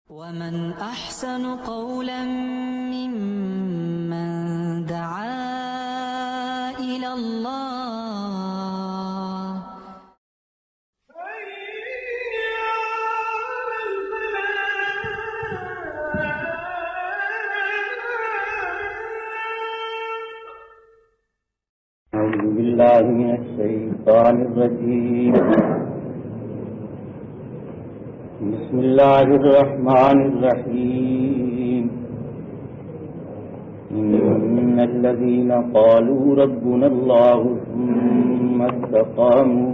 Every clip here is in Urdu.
ومن أحسن قولا ممن دعا إلى الله أعوذ بالله من الشيطان الرجيم بسم الله الرحمن الرحيم إن الذين قالوا ربنا الله ثم استقاموا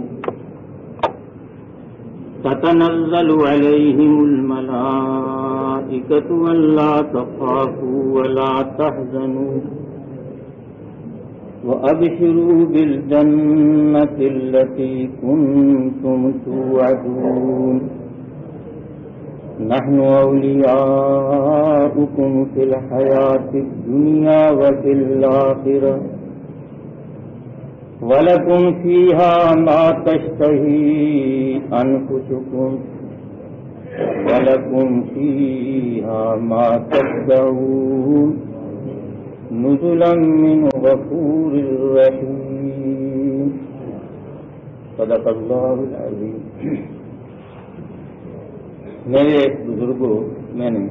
تتنزل عليهم الملائكة ألا تخافوا ولا تحزنوا وأبشروا بالجنة التي كنتم توعدون نحن أولياؤكم في الحياة الدنيا وفي الآخرة ولكم فيها ما تشتهي أنفسكم ولكم فيها ما تدعون نزلا من غفور رحیم صدق اللہ العظیم. میرے بزرگوں، میں نے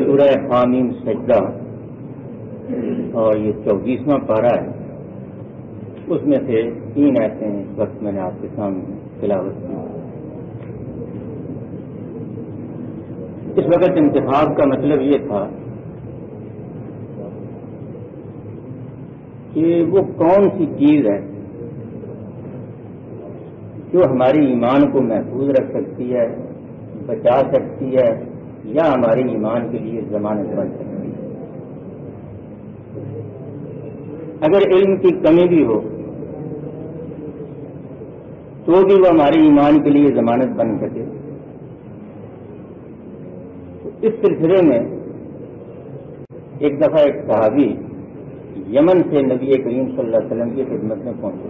سورہ حامیم سجدہ اور یہ 24واں پارہ ہے، اس میں سے 3 ایسے اس وقت میں نے آپ کے سامنے تلاوت کی. اس وقت انتخاب کا مطلب یہ تھا کہ وہ کون سی چیز ہے جو ہماری ایمان کو محفوظ رکھ سکتی ہے، بچا سکتی ہے، یا ہمارے ایمان کے لیے ضمانت بن سکتی ہے. اگر علم کی کمی بھی ہو تو بھی وہ ہمارے ایمان کے لیے ضمانت بن سکے. اس سلسلے میں ایک دفعہ ایک صحابی یمن سے نبی کریم صلی اللہ علیہ وسلم کی خدمت میں پہنچے.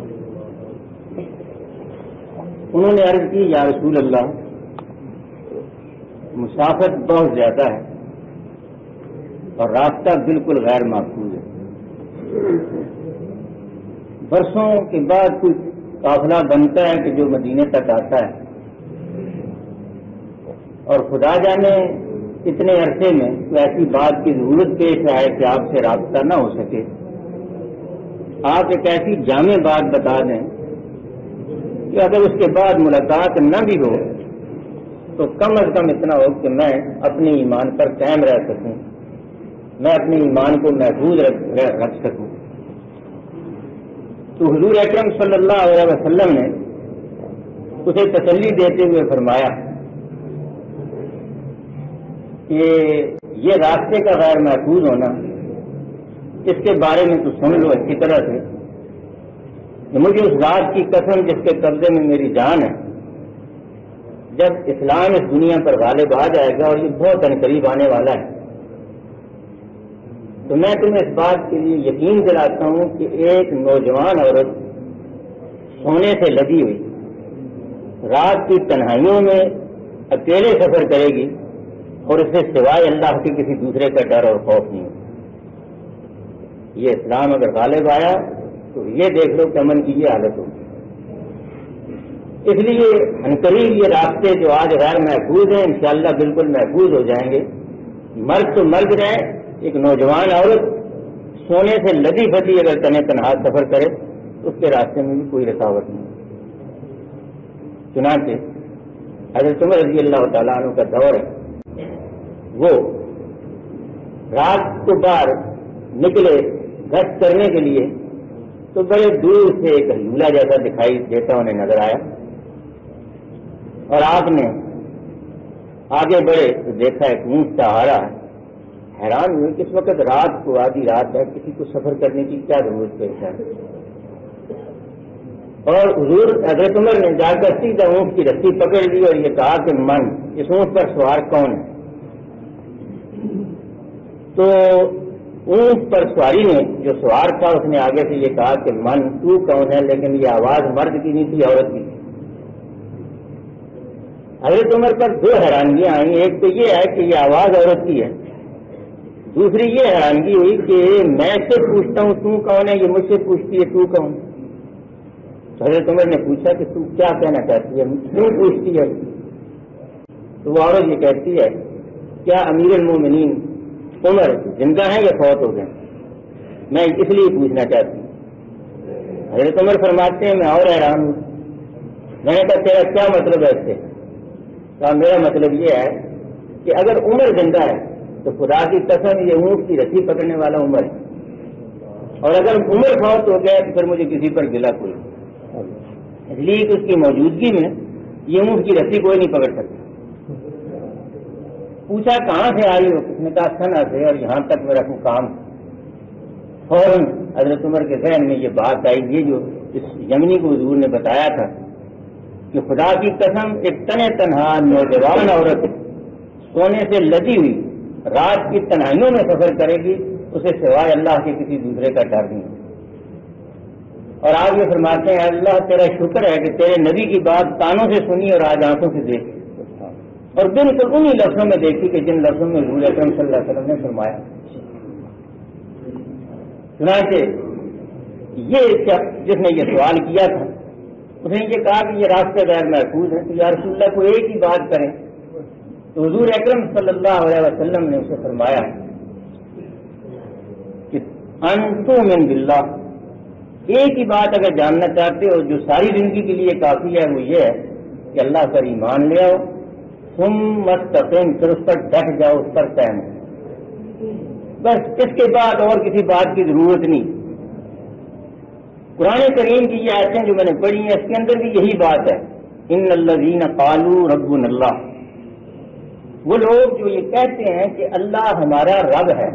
انہوں نے عرض کی، یا رسول اللہ، مسافت بہت زیادہ ہے اور راستہ بالکل غیر محفوظ ہے. برسوں کے بعد کوئی قافلہ بنتا ہے کہ جو مدینے تک آتا ہے، اور خدا جانے اتنے عرصے میں تو ایسی بات کی ضرورت پیش آئے کہ آپ سے رابطہ نہ ہو سکے. آپ ایک ایسی جامع بات بتا دیں کہ اگر اس کے بعد ملاقات نہ بھی ہو تو کم از کم اتنا ہو کہ میں اپنے ایمان پر قائم رہ سکوں، میں اپنے ایمان کو محفوظ رکھ سکوں. تو حضور اکرم صلی اللہ علیہ وسلم نے اسے تسلی دیتے ہوئے فرمایا کہ یہ راستے کا غیر محفوظ ہونا، اس کے بارے میں تو سن لو اچھی طرح سے کہ مجھے اس ذات کی قسم جس کے قبضے میں میری جان ہے، جب اسلام اس دنیا پر غالب آ جائے گا اور یہ بہت عنقریب آنے والا ہے، تو میں تمہیں اس بات کے لیے یقین دلاتا ہوں کہ ایک نوجوان عورت سونے سے لگی ہوئی رات کی تنہائیوں میں اکیلے سفر کرے گی اور اسے سوائے اللہ کے کسی دوسرے کا ڈر اور خوف نہیں. یہ اسلام اگر غالب آیا تو یہ دیکھ لو کہ امن کی یہ حالت ہوگی. اس لیے عنقریب یہ راستے جو آج غیر محفوظ ہیں انشاءاللہ بالکل محفوظ ہو جائیں گے. مرد تو مرد رہے، ایک نوجوان عورت سونے سے لدی پھٹی اگر تنہا سفر کرے تو اس کے راستے میں بھی کوئی رکاوٹ نہیں. چنانچہ حضرت عمر رضی اللہ تعالیٰ عنہ کا دور ہے، وہ رات کو باہر نکلے گشت کرنے کے لیے تو بڑے دور سے ایک ہیولا جیسا دکھائی دیتا انہیں نظر آیا، اور آپ نے آگے بڑھے تو دیکھا ایک اونٹ سا آ رہا ہے. حیران ہوئے کہ اس وقت رات کو آدھی رات ہے، کسی کو سفر کرنے کی کیا ضرورت پیش ہے. اور حضور حضرت عمر نے جا کر سیدھا اونٹ کی رسی پکڑ لی اور یہ کہا کہ من، اس اونٹ پر سوار کون ہے؟ تو اونٹ پر سواری نے جو سوار تھا اس نے آگے سے یہ کہا کہ من تو کون ہے، لیکن یہ آواز مرد کی نہیں تھی، عورت کی تھی. حضرت عمر پر دو حیرانگیاں آئیں. ایک تو یہ ہے کہ یہ آواز عورت کی ہے, دوسری یہ حیرانگی ہوئی کہ میں سے پوچھتا ہوں تو کون ہے, یہ مجھ سے پوچھتی ہے تو کون. تو حضرت عمر نے پوچھا کہ تو کیا کہنا چاہتی ہے, کیوں پوچھتی ہے؟ تو وہ عورت یہ کہتی ہے کیا امیر المومنین عمر زندہ ہیں یا فوت ہو گئے, میں اس لیے پوچھنا چاہتی ہوں. حضرت عمر فرماتے ہیں میں اور حیران ہوں. میں نے کہا تیرا کیا مطلب ہے اس سے؟ کہا میرا مطلب یہ ہے کہ اگر عمر زندہ ہے تو خدا کی قسم یہ اونٹ کی رسی پکڑنے والا عمر ہے, اور اگر عمر فوت ہو گیا تو پھر مجھے کسی پر گلا کوئی, اس لیے کہ اس کی موجودگی میں یہ اونٹ کی رسی کوئی نہیں پکڑ سکتا. پوچھا کہاں سے آئی ہو, اس نے کہا سنا سے, اور یہاں تک میرا کوئی کام. فوراً حضرت عمر کے ذہن میں یہ بات آئی, یہ جو اس یمنی کو حضور نے بتایا تھا کہ خدا کی قسم ایک تنہا تنہا نوجوان عورت سونے سے لدی ہوئی رات کی تنہائیوں میں سفر کرے گی, اسے سوائے اللہ کے کسی دوسرے کا ڈر نہیں. اور آپ یہ فرماتے ہیں اللہ تیرا شکر ہے کہ تیرے نبی کی بات کانوں سے سنی اور آج آنکھوں سے دیکھی, اور بالکل انہی لفظوں میں دیکھی کہ جن لفظوں میں حضور اکرم صلی اللہ علیہ وسلم نے فرمایا. چنانچہ یہ شخص جس نے یہ سوال کیا تھا اس نے یہ کہا کہ یہ راستے غیر محفوظ ہیں, تو یا رسول اللہ کو ایک ہی بات کریں. تو حضور اکرم صلی اللہ علیہ وسلم نے اسے فرمایا کہ انتؤمن باللہ, ایک ہی بات اگر جاننا چاہتے ہو جو ساری زندگی کے لیے کافی ہے وہ یہ ہے کہ اللہ پر ایمان لے آؤ, تم مستقیم, پھر اس پر ڈٹ جاؤ, اس پر قائم. بس اس کے بعد اور کسی بات کی ضرورت نہیں. قرآن کریم کی یہ آیتیں جو میں نے پڑھی ہیں اس کے اندر بھی یہی بات ہے, ان الذین قالوا ربنا اللہ, وہ لوگ جو یہ کہتے ہیں کہ اللہ ہمارا رب ہے,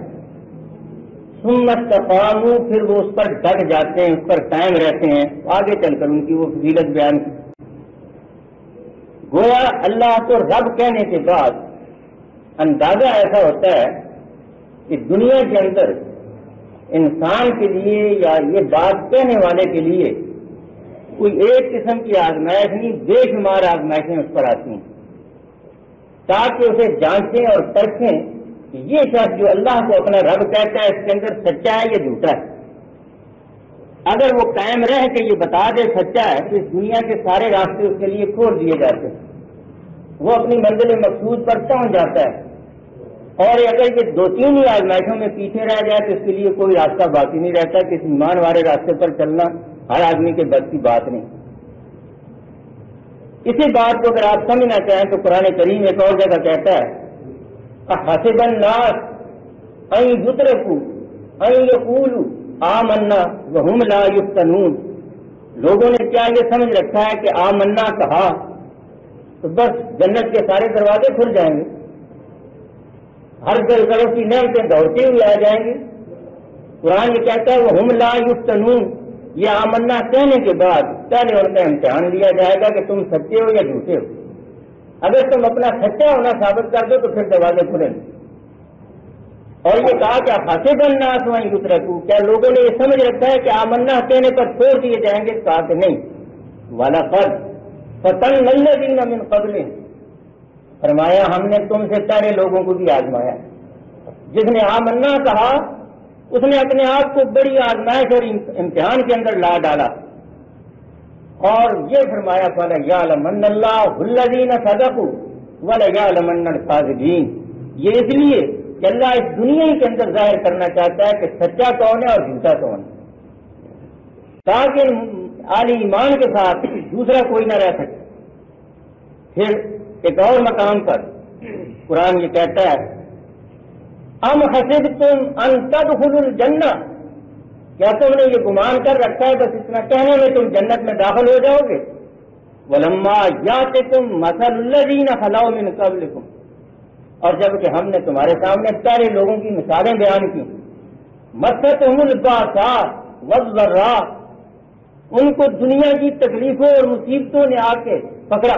ثم استقاموا, پھر وہ اس پر ڈٹ جاتے ہیں, اس پر قائم رہتے ہیں. آگے چل کر ان کی وہ فضیلت بیان کی. گویا اللہ کو رب کہنے کے بعد اندازہ ایسا ہوتا ہے کہ دنیا کے اندر انسان کے لیے یا یہ بات کہنے والے کے لیے کوئی ایک قسم کی آزمائش نہیں, بے شمار آزمائشیں اس پر آتی ہیں تاکہ اسے جانچیں اور پرکھیں کہ یہ شخص جو اللہ کو اپنا رب کہتا ہے اس کے اندر سچا ہے یا جھوٹا ہے. اگر وہ قائم رہ کے یہ بتا دے سچا ہے تو اس دنیا کے سارے راستے اس کے لیے کھول دیے جاتے ہیں, وہ اپنی منزل مقصود پر پہنچ جاتا ہے. اور اگر یہ دو تین ہی آزمائشوں میں پیچھے رہ جائے تو اس کے لیے کوئی راستہ باقی نہیں رہتا کہ اس ایمان والے راستے پر چلنا ہر آدمی کے بس کی بات نہیں. اسی بات کو اگر آپ سمجھنا چاہیں تو قرآن کریم ایک اور جگہ کہتا ہے حسب الناس ان یترکوا ان یقولوا آمنا وہم لا یفتنون, لوگوں نے کیا یہ سمجھ رکھا ہے کہ آمنا کہا تو بس جنت کے سارے دروازے کھل جائیں گے, ہر طرف کی نعمتیں دوڑتی ہوئی آ جائیں گی. قرآن یہ کہتا ہے وہم لا یفتنون, یہ آمنا کہنے کے بعد پہلے ان کا امتحان لیا جائے گا کہ تم سچے ہو یا جھوٹے ہو. اگر تم اپنا سچا ہونا ثابت کر دو تو پھر دروازے کھلیں گے. اور یہ کہا کہ حسب الناس ان یترکوا, کیا لوگوں نے یہ سمجھ رکھا ہے کہ آمنا کہنے پر چھوڑ دیے جائیں گے؟ کہا کہ نہیں. وَلَقَدْ فَتَنَّا الَّذِينَ مِن قَبْلِهِمْ, فرمایا ہم نے تم سے پہلے لوگوں کو بھی آزمایا. جس نے آمنا کہا اس نے اپنے آپ کو بڑی آزمائش اور امتحان کے اندر لا ڈالا. اور یہ فرمایا فَلَيَعْلَمَنَّ اللَّهُ الَّذِينَ صَدَقُوا وَلَيَعْلَمَنَّ الْكَاذِبِينَ, یہ اس لیے کہ اللہ اس دنیا کے اندر ظاہر کرنا چاہتا ہے کہ سچا کون ہے اور جھوٹا کون ہے, تاکہ اہل ایمان کے ساتھ دوسرا کوئی نہ رہ سکے. پھر ایک اور مقام پر قرآن یہ کہتا ہے ام حسبتم ان تدخلوا الجنہ, کیا تم نے یہ گمان کر رکھا ہے بس اتنا کہنے میں تم جنت میں داخل ہو جاؤ گے؟ ولما یاتکم مثل الذین خلو من قبلکم, اور جب کہ ہم نے تمہارے سامنے پہلے لوگوں کی مثالیں بیان کی. مستہم الباساء والضراء, ان کو دنیا کی تکلیفوں اور مصیبتوں نے آ کے پکڑا,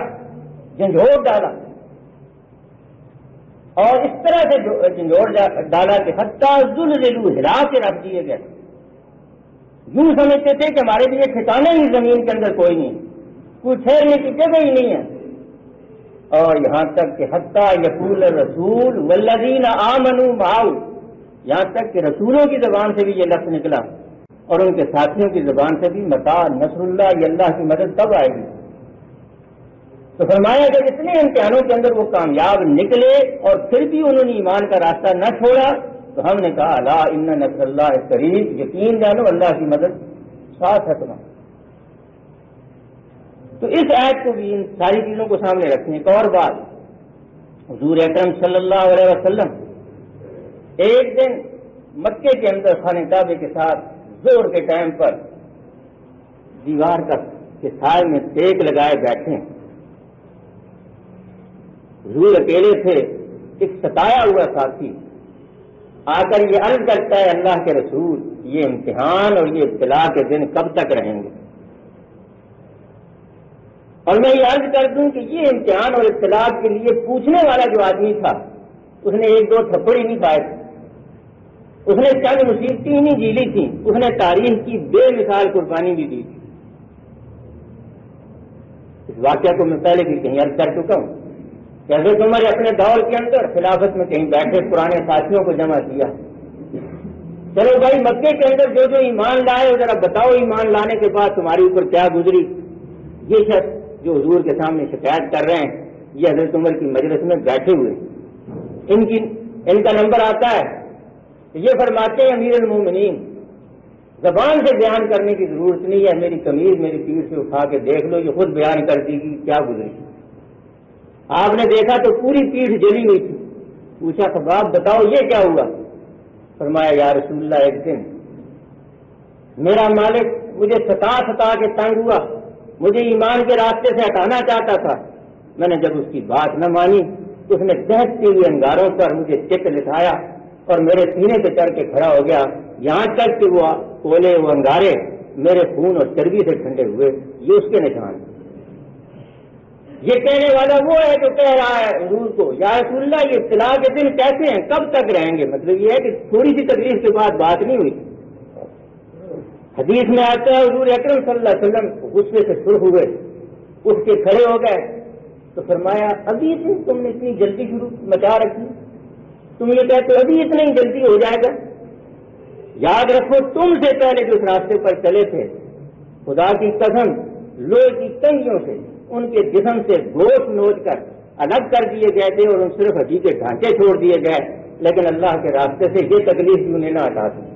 جھنجھوڑ ڈالا, اور اس طرح سے جھنجھوڑ ڈالا کہ حتیٰ زلزلوا, ہلا کے رکھ دیے گئے. یوں سمجھتے تھے کہ ہمارے لیے ٹھکانا ہی زمین کے اندر کوئی نہیں, کوئی ٹھہرنے کی جگہ ہی نہیں ہے. اور یہاں تک کہ حتیٰ یقول الرسول والذین آمنوا معہ، یہاں تک کہ رسولوں کی زبان سے بھی یہ لفظ نکلا اور ان کے ساتھیوں کی زبان سے بھی متى نصر اللہ، یہ اللہ کی مدد کب آئے گی۔ تو فرمایا کہ اتنے امتحانوں کے اندر وہ کامیاب نکلے اور پھر بھی انہوں نے ایمان کا راستہ نہ چھوڑا، تو ہم نے کہا لا ان نصر اللہ قریب، یقین جانو اللہ کی مدد ساتھ ہے تمہارا۔ تو اس آیت کو بھی ان ساری چیزوں کو سامنے رکھنے ایک اور بات، حضور اکرم صلی اللہ علیہ وسلم ایک دن مکے کے اندر خانہ کعبے کے ساتھ زور کے ٹائم پر دیوار کے سائے میں ٹیک لگائے بیٹھے، حضور اکیلے تھے، ایک ستایا ہوا ساتھی آ کر یہ عرض کرتا ہے اللہ کے رسول یہ امتحان اور یہ ابتلاء کے دن کب تک رہیں گے؟ اور میں یہ عرض کر دوں کہ یہ امتحان اور ابتلاء کے لیے پوچھنے والا جو آدمی تھا اس نے ایک دو تھپڑ ہی نہیں کھائے تھے، اس نے چند مصیبتیں ہی نہیں جھیلی تھیں، اس نے تاریخ کی بے مثال قربانی بھی دی تھی۔ اس واقعہ کو میں پہلے بھی کہیں عرض کر چکا ہوں کہ حضرت عمر اپنے دور کے اندر خلافت میں کہیں بیٹھے پرانے ساتھیوں کو جمع کیا، چلو بھائی مکے کے اندر جو جو ایمان لائے ذرا بتاؤ ایمان لانے کے بعد تمہاری اوپر کیا گزری۔ یہ شخص جو حضور کے سامنے شکایت کر رہے ہیں یہ حضرت عمر کی مجلس میں بیٹھے ہوئے، ان کا نمبر آتا ہے، یہ فرماتے ہیں امیر المومنین زبان سے بیان کرنے کی ضرورت نہیں ہے، میری قمیض میری پیٹھ سے اٹھا کے دیکھ لو، یہ خود بیان کر دی کہ کیا گزری۔ آپ نے دیکھا تو پوری پیٹھ جلی ہوئی تھی، پوچھا خباب بتاؤ یہ کیا ہوا؟ فرمایا یا رسول اللہ ایک دن میرا مالک مجھے ستا کے تنگ ہوا، مجھے ایمان کے راستے سے ہٹانا چاہتا تھا، میں نے جب اس کی بات نہ مانی اس نے دہتے ہوئے انگاروں پر مجھے چت لٹھایا اور میرے سینے پہ چڑھ کے کھڑا ہو گیا، یہاں تک کہ وہ کولے وہ انگارے میرے خون اور چربی سے ٹھنڈے ہوئے، یہ اس کے نشان۔ یہ کہنے والا وہ ہے جو کہہ رہا ہے حضور کو یا رسول اللہ یہ ابتلاء کے دن کیسے ہیں کب تک رہیں گے؟ مطلب یہ ہے کہ تھوڑی سی تکلیف کے بعد بات نہیں ہوئی۔ حدیث میں آتا ہے حضور اکرم صلی اللہ علیہ وسلم غصے سے سرخ ہوئے، اٹھ کے کھڑے ہو گئے تو فرمایا ابھی سے تم نے اتنی جلدی شروع مچا رکھی، تم یہ کہتے ابھی اتنا ہی جلدی ہو جائے گا؟ یاد رکھو تم سے پہلے جو اس راستے پر چلے تھے خدا کی قسم لوہے کی کنگھیوں سے ان کے جسم سے گوشت نوچ کر الگ کر دیے گئے تھے اور ان صرف ہڈی کے ڈھانچے چھوڑ دیے گئے، لیکن اللہ کے راستے سے یہ تکلیف بھی انہیں نہ ہٹا سکی۔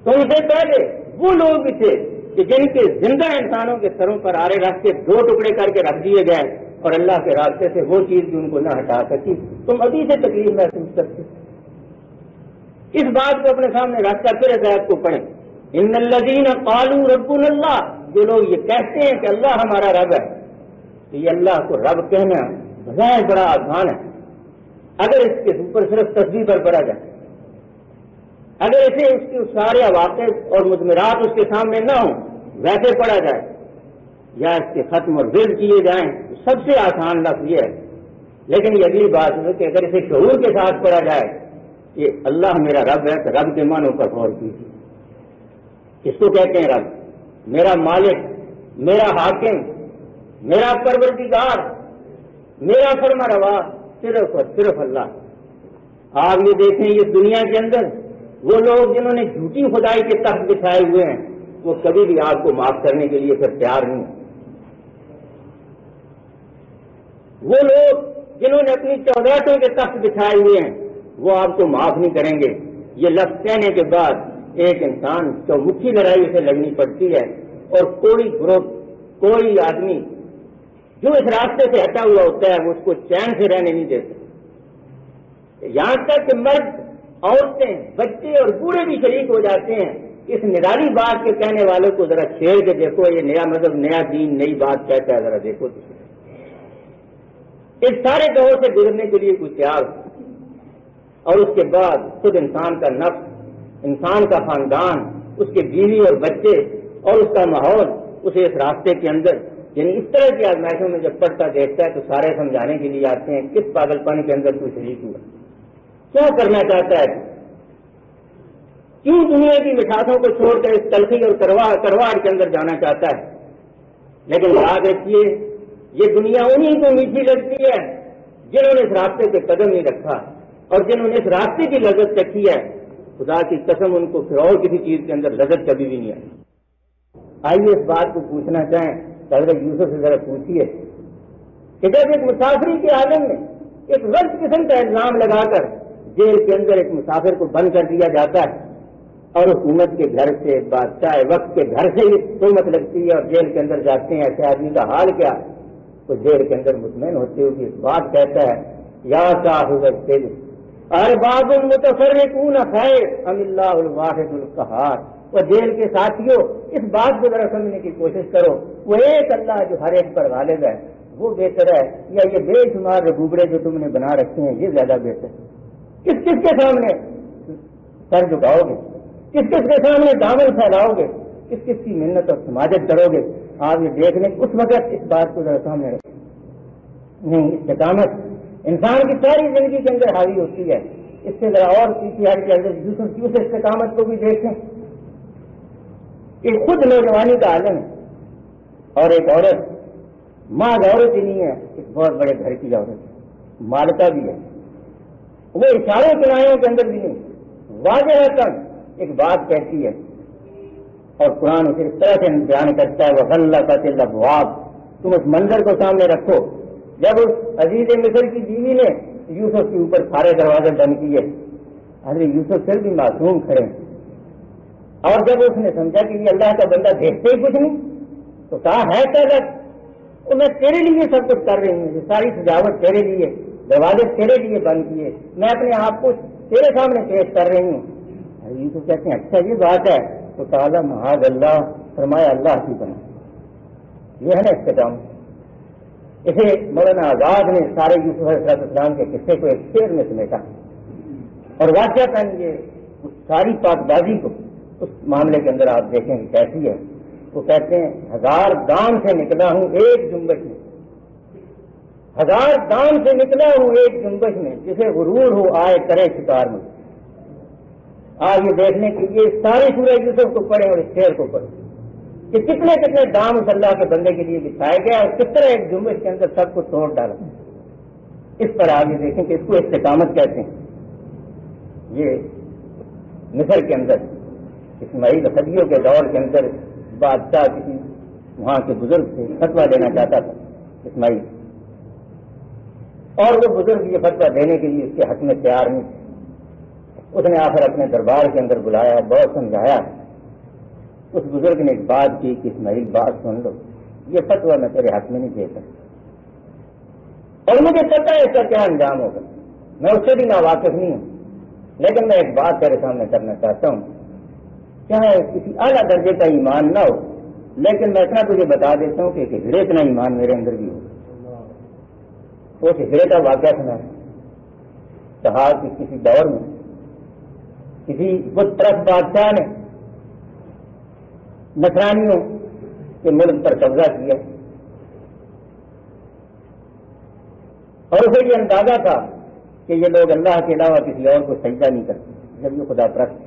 تم سے پہلے وہ لوگ بھی تھے کہ جن کے زندہ انسانوں کے سروں پر آرے رکھ کے دو ٹکڑے کر کے رکھ دیے گئے اور اللہ کے راستے سے وہ چیز بھی ان کو نہ ہٹا سکی، تم ابھی سے تکلیف محسوس کرتے۔ اس بات کو اپنے سامنے رکھ کر پھر اس آیت کو پڑھیں، ان الذین قالوا ربنا اللہ، جو لوگ یہ کہتے ہیں کہ اللہ ہمارا رب ہے، تو یہ اللہ کو رب کہنا بظاہر بڑا آسان ہے اگر اس کے اوپر صرف تصویر پر پڑا جائے، اگر اسے اس کے سارے عواقب اور مضمرات اس کے سامنے نہ ہوں ویسے پڑھا جائے یا اس کے ختم اور ورد کیے جائیں تو سب سے آسان لفظ یہ ہے، لیکن یہ اگلی بات ہے کہ اگر اسے شعور کے ساتھ پڑھا جائے کہ اللہ میرا رب ہے تو رب کے معنوں پر غور کیجیے، اس کو کہتے ہیں رب، میرا مالک، میرا حاکم، میرا پروردگار، میرا فرما روا صرف اور صرف اللہ۔ آپ یہ دیکھیں اس دنیا کے اندر وہ لوگ جنہوں نے جھوٹی خدائی کے تخت بچھائے ہوئے ہیں وہ کبھی بھی آپ کو معاف کرنے کے لیے پھر تیار نہیں۔ وہ لوگ جنہوں نے اپنی چودراہٹوں کے تخت بچھائے ہوئے ہیں وہ آپ کو معاف نہیں کریں گے۔ یہ لفظ کہنے کے بعد ایک انسان چومکھی لڑائی سے لڑنی پڑتی ہے اور کوئی گروپ کوئی آدمی جو اس راستے سے ہٹا ہوا ہوتا ہے وہ اس کو چین سے رہنے نہیں دیتے، یہاں تک کہ مرد، عورتیں، بچے اور بوڑھے بھی شریک ہو جاتے ہیں اس نرالی بات کے کہنے والوں کو ذرا چھیڑ کے دیکھو، یہ نیا مذہب، نیا دین، نئی بات کہتا ہے، ذرا دیکھو تو اس سارے دور سے گزرنے کے لیے کوئی تیار ہو، اور اس کے بعد خود انسان کا نفس، انسان کا خاندان، اس کے بیوی اور بچے اور اس کا ماحول اسے اس راستے کے اندر یعنی اس طرح کی آزمائشوں میں جب پڑھتا دیکھتا ہے تو سارے سمجھانے کے لیے آتے ہیں کس پاگل پن کے اندر کوئی شریک ہوا، کیا کرنا چاہتا ہے، کیوں دنیا کی مٹھاسوں کو چھوڑ کر اس تلخی اور کرواہٹ کے اندر جانا چاہتا ہے۔ لیکن یاد رکھیے یہ دنیا انہیں کو میٹھی لگتی ہے جنہوں نے اس راستے پہ قدم نہیں رکھا، اور جنہوں نے اس راستے کی لذت چکھی ہے خدا کی قسم ان کو پھر اور کسی چیز کے اندر لذت کبھی بھی نہیں آئی۔ آئیے اس بات کو پوچھنا چاہیں تو حضرت یوسف سے ذرا پوچھیے کہ جب ایک مسافری کے عالم میں ایک غلط قسم کا الزام لگا کر جیل کے اندر ایک مسافر کو بند کر دیا جاتا ہے اور حکومت کے گھر سے، بادشاہ وقت کے گھر سے یہ تہمت لگتی ہے اور جیل کے اندر جاتے ہیں، ایسے آدمی کا حال کیا؟ تو جیل کے اندر مطمئن ہوتے ہوئے اس بات کہتا ہے یا صاحب السجن ارباب متفرقون خیر ام اللہ الواحد القہار۔ اور جیل کے ساتھیوں اس بات کو ذرا سمجھنے کی کوشش کرو، وہ ایک اللہ جو ہر ایک پر غالب ہے وہ بہتر ہے یا یہ بے شمار رگوبڑے جو تم نے بنا رکھے ہیں یہ زیادہ بہتر؟ کس کس کے سامنے سر جھکاؤ گے؟ کس کس کے سامنے دامن پھیلاؤ گے؟ کس کس کی محنت اور سماجت کرو گے؟ آپ یہ دیکھ لیں اس وقت اس بات کو ذرا سامنے رکھیں۔ نہیں، استقامت انسان کی ساری زندگی کے اندر حاوی ہوتی ہے۔ اس سے ذرا اور پیچھے ہٹ کے حضرت یوسف کی اس استقامت کو بھی دیکھیں کہ خود نوجوانی کا عالم ہے اور ایک عورت ماں عورت ہی نہیں ہے، ایک بہت بڑے گھر کی عورت مالکہ بھی ہے، وہ اشاروں کنایوں کے اندر بھی نہیں، واضح کر ایک بات کہتی ہے اور قرآن اسے اس طرح سے بیان کرتا ہے وَغَلَّقَتِ الْأَبْوَابَ۔ تم اس منظر کو سامنے رکھو جب اس عزیز مصر کی بیوی نے یوسف کے اوپر سارے دروازے بند کیے، حضرت یوسف پھر بھی معصوم کھڑے، اور جب اس نے سمجھا کہ یہ اللہ کا بندہ دیکھتے ہی کچھ نہیں تو کہا ہے کیا رکھ، تو میں تیرے لیے سب کچھ کر رہی ہوں، یہ ساری سجاوٹ تیرے لیے، دروازے تیرے لیے بند کیے، میں اپنے آپ کو تیرے سامنے پیش کر رہی ہوں۔ یوسف کہتے ہیں اچھا یہ بات ہے، تو تعالیٰ معاذ اللہ، فرمایا اللہ کی بنا۔ یہ ہے نا استقامت۔ اسے مولانا آزاد نے سارے یوسف علیہ السلام کے قصے کو ایک شعر میں سمیٹا اور واقعہ یہ اس ساری پاک بازی کو اس معاملے کے اندر آپ دیکھیں کہ کیسی ہے۔ وہ کہتے ہیں 1000 دام سے نکلا ہوں ایک جنبش میں، 1000 دام سے نکلا ہوں ایک جنبش میں، جسے غرور ہو آئے کرے شکار میں۔ آپ یہ دیکھنے کے لیے ساری سورہ یوسف کو پڑھیں اور اس شعر کو پڑھیں کہ کتنے کتنے دام اس اللہ کے بندے کے لیے بچھائے گئے اور کس طرح ایک جنبش کے اندر سب کو توڑ ڈالا۔ اس پر آپ یہ دیکھیں کہ اس کو استقامت کہتے ہیں۔ یہ مصر کے اندر اسماعیل صدیوں کے دور کے اندر بادشاہ کسی وہاں کے بزرگ سے فتویٰ لینا چاہتا تھا اسماعیل، اور وہ بزرگ یہ فتویٰ دینے کے لیے اس کے حق میں تیار نہیں تھے۔ اس نے آخر اپنے دربار کے اندر بلایا، بہت سمجھایا۔ اس بزرگ نے ایک بات کی کہ اسماعیل بات سن لو، یہ فتویٰ میں تیرے حق میں نہیں دے سکتا اور مجھے پتا ہے اس کا کیا انجام ہوگا، میں اس سے بھی ناواقف نہیں ہوں، لیکن میں ایک بات تیرے سامنے کرنا چاہتا ہوں، چاہے کسی اعلیٰ درجے کا ایمان نہ ہو لیکن میں اتنا تجھے بتا دیتا ہوں کہ ایک ہجڑے اتنا ایمان میرے اندر بھی ہو۔ اس ہجڑے کا واقعہ سنا ہے، کہا کہ کسی دور میں کسی بت پرست بادشاہ نے نصرانیوں کے ملک پر قبضہ کیا اور اسے یہ اندازہ تھا کہ یہ لوگ اللہ کے علاوہ کسی اور کو سجدہ نہیں کرتے، جب یہ خدا پرست۔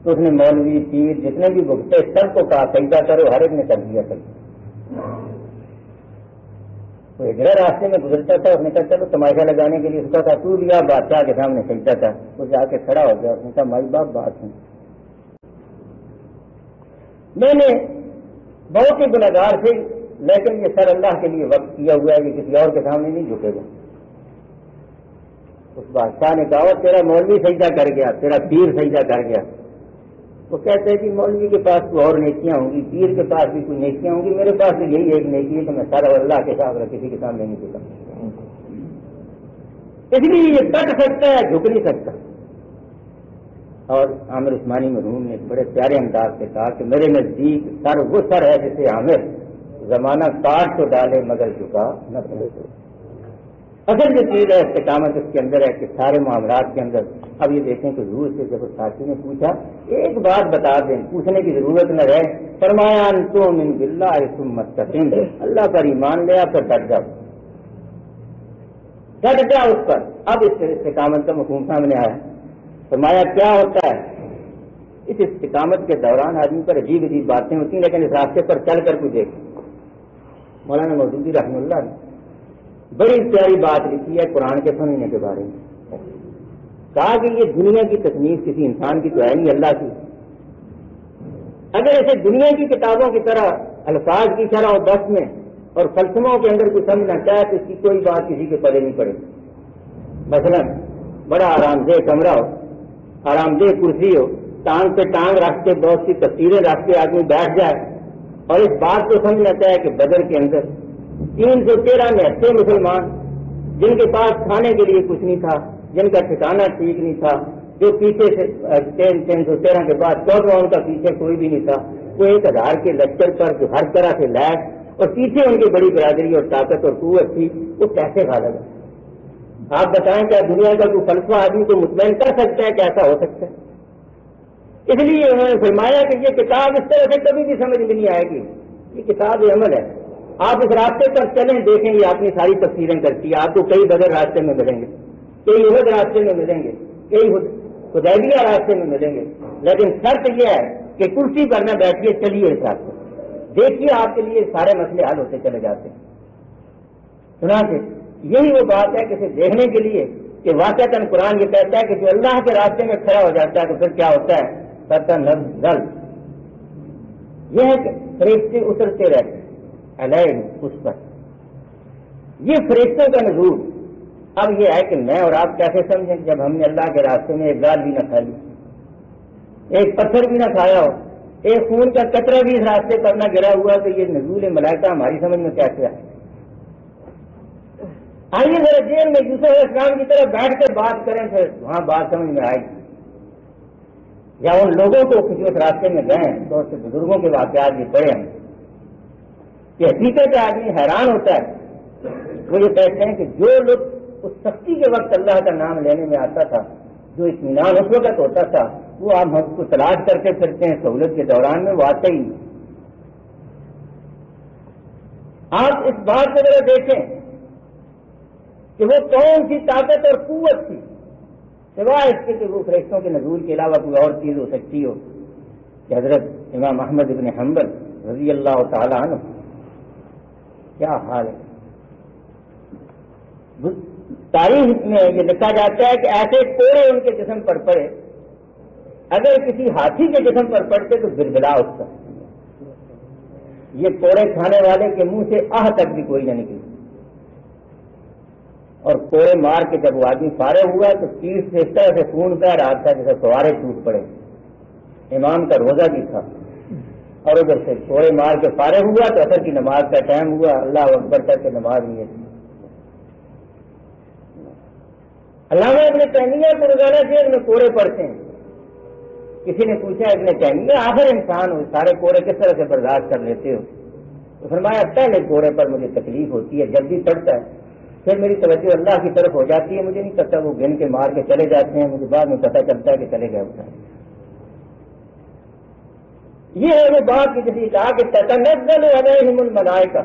تو اس نے مولوی پیر جتنے بھی بھگتے سب کو کہا سجدہ کرو، ہر ایک نے کر دیا سجدہ۔ وہ ہجڑا راستے میں گزرتا تھا، اس نے کہا چلو تماشا لگانے کے لیے اس کا تھا تو لیا بادشاہ کے سامنے سجدہ تھا، وہ جا کے کھڑا ہو گیا، اس نے کہا مائی باپ بات سن، میں نے بہت ہی گنہگار تھے لیکن یہ سر اللہ کے لیے وقف کیا ہوا ہے، یہ کسی اور کے سامنے نہیں جھکے گا۔ اس بادشاہ نے کہا تیرا مولوی سجدہ کر گیا، تیرا پیر سجدہ کر گیا۔ وہ کہتے ہیں کہ مولوی کے پاس کوئی اور نیکیاں ہوں گی، پیر کے پاس بھی کوئی نیکیاں ہوں گی، میرے پاس بھی یہی ایک نیکی ہے کہ میں سارا اللہ کے سامنے کسی کے سامنے نہیں جھکا، اس لیے یہ ڈٹ سکتا ہے جھک نہیں سکتا۔ اور عامر عثمانی مرحوم نے بڑے پیارے انداز سے کہا کہ میرے نزدیک سر وہ سر ہے جسے عامر زمانہ کاٹ تو ڈالے مگر جھکا نہ پڑے۔ اصل جو چیز ہے استقامت اس کے اندر ہے کہ سارے معاملات کے اندر اب یہ دیکھیں کہ حضور سے جب ساتھی نے پوچھا ایک بات بتا دیں، پوچھنے کی ضرورت نہ رہے، فرمایا انتم من باللہ ثم استقیم، اللہ پر ایمان لے آپ ڈٹ جاؤ، ڈٹ جاؤ اس پر۔ اب اس استقامت کا مفہوم سامنے آیا، فرمایا کیا ہوتا ہے؟ اس استقامت کے دوران آدمی پر عجیب عجیب باتیں ہوتی ہیں، لیکن اس راستے پر چل کر کوئی دیکھ مولانا مودودی رحمہ اللہ نے بڑی پیاری بات لکھی ہے قرآن کے سمجھنے کے بارے میں. کہا کہ یہ دنیا کی تصنیف کسی انسان کی تو ہے نہیں، اللہ کی. اگر ایسے دنیا کی کتابوں کی طرح الفاظ کی شرح و بس میں اور فلسفوں کے اندر کوئی سمجھنا چاہے تو اس کی کوئی بات کسی کے پڑے نہیں پڑے. مثلا بڑا آرام دہ کمرہ ہو، آرام دہ کرسی ہو، ٹانگ پہ ٹانگ رکھ کے بہت سی تصویریں رکھ کے آدمی بیٹھ جائے اور اس بات کو سمجھنا چاہے کہ بدر کے اندر 313 مسلمان جن کے پاس کھانے کے لیے کچھ نہیں تھا، جن کا ٹھکانا ٹھیک نہیں تھا، جو پیچھے سے 313 کے بعد 14 ان کا پیچھے کوئی بھی نہیں تھا، وہ 1000 کے لشکر پر جو ہر طرح سے لیس اور پیچھے ان کی بڑی برادری اور طاقت اور قوت تھی، وہ کیسے غالب ہے؟ آپ بتائیں کیا دنیا کا کوئی فلسفہ آدمی کو مطمئن کر سکتا ہے کہ ایسا ہو سکتا ہے؟ اس لیے انہوں نے فرمایا کہ یہ کتاب اس طرح سے کبھی بھی سمجھ میں نہیں آئے گی. یہ کتاب عمل ہے. آپ اس راستے پر چلیں، دیکھیں یہ اپنی ساری تفسیریں کرتی ہے. آپ کو کئی بدر راستے میں ملیں گے، کئی احد راستے میں ملیں گے، کئی حدیبیہ راستے میں ملیں گے، لیکن شرط یہ ہے کہ کرسی پر نہ بیٹھیے، چلیے اس راستے دیکھیے، آپ کے لیے سارے مسئلے حل ہوتے چلے جاتے ہیں. چنانچہ یہی وہ بات ہے کہ اسے دیکھنے کے لیے کہ واقعتاً قرآن یہ کہتا ہے کہ جو اللہ کے راستے میں کھڑا ہو جاتا ہے تو پھر کیا ہوتا ہے؟ فتنزل، یہ ہے کہ فرشتے اترتے رہتے علیہ اس پر. یہ فرشتوں کا نزول. اب یہ ہے کہ میں اور آپ کیسے سمجھیں جب ہم نے اللہ کے راستے میں ایک گال بھی نہ کھا لی، ایک پتھر بھی نہ کھایا ہو، ایک خون کا قطرہ بھی اس راستے پر نہ گرا ہوا، تو یہ نزول ملائکہ ہماری سمجھ میں کیسے آئے؟ آئیے ذرا جیل میں یوسف علیہ السلام کی طرح بیٹھ کر بات کریں، پھر وہاں بات سمجھ میں آئے گی. یا ان لوگوں کو کسی اس راستے میں گئے تو اس بزرگوں کے واقعات بھی پڑھے ہیں کہ حقیقت آدمی حیران ہوتا ہے. وہ یہ کہتے ہیں کہ جو لوگ اس سختی کے وقت اللہ کا نام لینے میں آتا تھا، جو اطمینان اس وقت ہوتا تھا، وہ آپ ہم کو تلاش کرتے پھرتے ہیں سہولت کے دوران میں، وہ آتا ہی نہیں. آپ اس بات کو ذرا دیکھیں کہ وہ کون سی طاقت اور قوت تھی سوائے اس کے کہ وہ فرشتوں کے نزول کے علاوہ کوئی اور چیز ہو سکتی ہو کہ حضرت امام احمد بن حنبل رضی اللہ تعالی عنہ کیا حال ہے. تاریخ میں یہ لکھا جاتا ہے کہ ایسے کوڑے ان کے جسم پر پڑے، اگر کسی ہاتھی کے جسم پر پڑتے تو بلبلا اٹھتا. یہ کوڑے کھانے والے کے منہ سے آہ تک بھی کوئی نہ نکلی، اور کوڑے مار کے جب وہ آدمی فارغ ہوا تو پیٹ سے اس طرح سے خون بہ رہا تھا جیسے فوارے ٹوٹ پڑے. امام کا روزہ بھی تھا، اور ادھر سے کوڑے مار کے فارغ ہوا تو اثر کی نماز کا ٹائم ہوا، اللہ اکبر کر کے نماز نہیں تھی. علامہ ابن تیمیہ کو روزانہ جیل میں کوڑے پڑتے ہیں. کسی نے پوچھا ابن تیمیہ آخر انسان ہو، سارے کوڑے کس طرح سے برداشت کر لیتے ہو؟ تو فرمایا پہلے کوڑے پر مجھے تکلیف ہوتی ہے، جب بھی پڑتا ہے پھر میری توجہ اللہ کی طرف ہو جاتی ہے، مجھے نہیں پتا وہ گن کے مار کے چلے جاتے ہیں، مجھے بعد میں پتہ چلتا ہے کہ چلے گئے ہوتا ہے. یہ ہے وہ بات کہ جیسے کہا کہ تتنزل علیہم الملائکہ.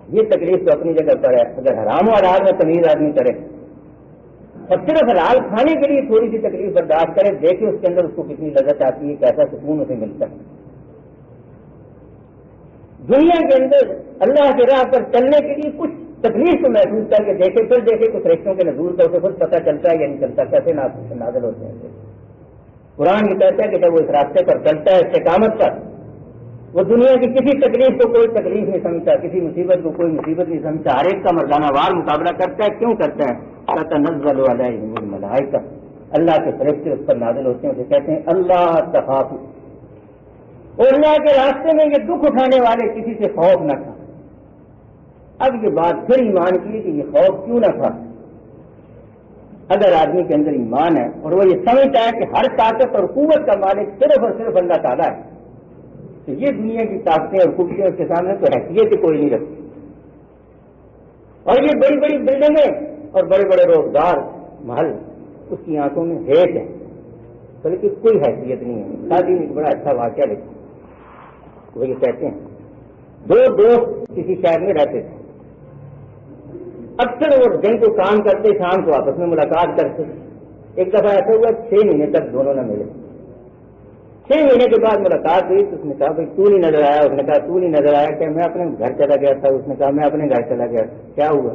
یہ تکلیف تو اپنی جگہ پر ہے. اگر حرام و حلال میں تمیز آدمی کرے اور صرف حلال کھانے کے لیے تھوڑی سی تکلیف برداشت کرے، دیکھے اس کے اندر اس کو کتنی لذت آتی ہے، کیسا سکون اسے ملتا ہے. دنیا کے اندر اللہ کے راہ پر چلنے کے لیے کچھ تکلیف کو محسوس کر کے دیکھے، پھر دیکھے کچھ رشتوں کے نزول کا اسے خود پتہ چلتا ہے یا نہیں چلتا، کیسے نازل ہوتے ہیں. قرآن یہ کہتا ہے کہ جب وہ اس راستے پر چلتا ہے استقامت پر، وہ دنیا کی کسی تکلیف کو کوئی تکلیف نہیں سمجھتا، کسی مصیبت کو کوئی مصیبت نہیں سمجھتا، ہر ایک کا مردانہ وار مقابلہ کرتا ہے. کیوں کرتا ہے؟ تتنزل علیہم الملائکہ، اللہ کے فرشتے اس پر نازل ہوتے ہیں، اسے کہتے ہیں اللہ تخافوا. اور اللہ کے راستے میں یہ دکھ اٹھانے والے کسی سے خوف نہ کھا. اب یہ بات پھر ایمان کی کہ یہ خوف کیوں نہ کھا. اگر آدمی کے اندر ایمان ہے اور وہ یہ سمجھتا ہے کہ ہر طاقت اور قوت کا مالک صرف اور صرف اللہ تعالیٰ ہے، تو یہ دنیا کی طاقتیں اور قوتیں اس کے سامنے تو حیثیت کوئی نہیں رکھتی. اور یہ بڑی بڑی بلڈنگیں اور بڑے بڑے روزگار محل اس کی آنکھوں میں ہیٹ ہے، بلکہ کوئی حیثیت نہیں ہے. شادی میں ایک بڑا اچھا واقعہ لکھا. وہ یہ کہتے ہیں دو دوست کسی شہر میں رہتے تھے. اکثر وہ دن کو کام کرتے، شام کو آپس میں ملاقات کرتے. ایک دفعہ ایسا ہوا 6 مہینے تک دونوں نہ ملے. 6 مہینے کے بعد ملاقات ہوئی تو اس نے کہا بھائی تو نہیں نظر آیا؟ اس نے کہا تو نہیں نظر آیا؟ کہ میں اپنے گھر چلا گیا تھا. اس نے کہا میں اپنے گھر چلا گیا. کیا ہوا؟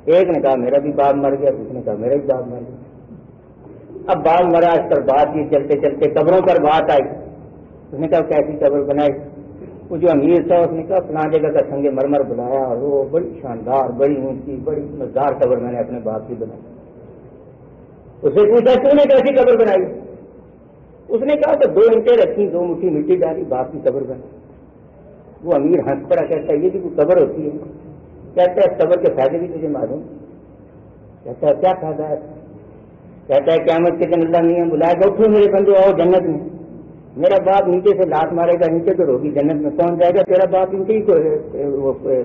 ایک نے کہا میرا بھی باپ مر گیا، اس نے کہا میرا بھی باپ مر گیا. اب باپ مرا، اس پر بات کی، چلتے چلتے قبروں پر بات آئی. اس نے کہا کیسی قبر بنائی؟ وہ جو امیر تھا اس نے کہا فلاں جگہ کا سنگ مرمر بنایا اور وہ بڑی شاندار، بڑی اونچی، بڑی مزدار قبر میں نے اپنے باپ کی بنائی. اس سے پوچھا تو نے کیسی قبر بنائی؟ اس نے کہا کہ 2 اینٹیں رکھی، 2 مٹھی مٹی ڈالی، باپ کی قبر بنائی. وہ امیر ہنس پڑا، کہتا ہے یہ بھی کوئی قبر ہوتی ہے؟ کہتا ہے اس قبر کے فائدے بھی تجھے معلوم؟ کہتا ہے کیا فائدہ ہے؟ کہتا ہے قیامت کے دن اللہ میاں بلائے گا، اٹھو میرے بندو آؤ جنت میں. میرا باپ نیچے سے لات مارے گا، نیچے تو ہوگی، جنت میں پہنچ جائے گا. تیرا باپ نیچے ہی